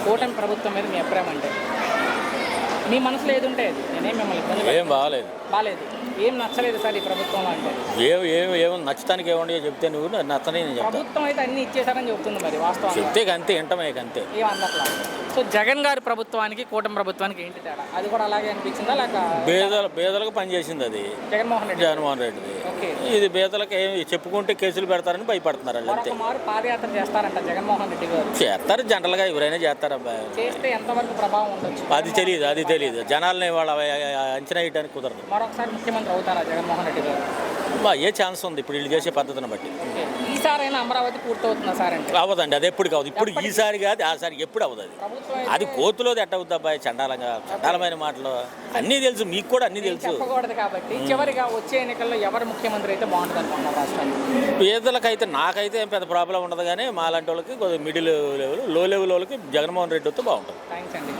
కూటమి ప్రభుత్వం మీద మీ అభిప్రాయం అంటే మీ మనసులో ఏది ఉంటే అది నేనేం మిమ్మల్ని ఇబ్బంది ఏం బాగాలేదు. బాగాలేదు. ఏం నచ్చలేదు సార్ ఈ ప్రభుత్వంలో అంటే? ఏమో నచ్చటానికి ఏముండో చెప్తే నువ్వు నచ్చని నేను చెప్తాను. ప్రభుత్వం అయితే అన్ని ఇచ్చేసారని చెప్తుంది, మరి వాస్తవం చెప్తే అంతే వింటమే అంతే. ఏం అందట్లా. సో జగన్ గారి ప్రభుత్వానికి కూటమి ప్రభుత్వానికి ఏంటి తేడా? అది కూడా అలాగే అనిపించిందా లేక? బేదలకు పనిచేసింది అది జగన్మోహన్ రెడ్డిది. ఓకే. ఇది బేదలకు ఏమి చెప్పుకుంటే కేసులు పెడతారని భయపడుతున్నారు వాళ్ళు అంతే. మారు పాదయాత్ర చేస్తారంట జగన్మోహన్ రెడ్డి గారు. చేస్తారు జనరల్గా ఎవరైనా చేస్తారు అబ్బాయి. చేస్తే ఎంతవరకు ప్రభావం ఉండొచ్చు? అది తెలియదు జనాలని వాళ్ళ అంచనా వేయడానికి కుదరదు. మరొకసారి ముఖ్యమంత్రి అవుతారా జగన్మోహన్ రెడ్డి గారు? ఏ ఛాన్స్ ఉంది ఇప్పుడు వీళ్ళు చేసే పద్ధతిని బట్టి. ఈసారైనా అమరావతి పూర్తవుతుందా సార్ అంటే? అవ్వదండి, అది ఎప్పుడు కాదు. ఇప్పుడు ఈసారి కాదు ఆసారి ఎప్పుడు అవ్వదు. అది కోతులోది ఎట్ట అవుతుంది అబ్బాయి? చండాలమైన మాటలు అన్నీ తెలుసు, మీకు కూడా అన్నీ తెలుసు. చెప్పకూడదు కాబట్టి చివరిగా వచ్చే ఎన్నికల్లో ఎవరు ముఖ్యమంత్రి అయితే బాగుంటుంది అనుకుంటున్నారు రాష్ట్రానికి? పేదలకైతే నాకైతే ఏం పెద్ద ప్రాబ్లం ఉండదు, కానీ మా లాంటి వాళ్ళకి కొద్దిగా మిడిల్ లెవెల్ లో లెవెల్ వాళ్ళకి జగన్మోహన్ రెడ్డి వస్తే బాగుంటుంది. థ్యాంక్స్ అండి.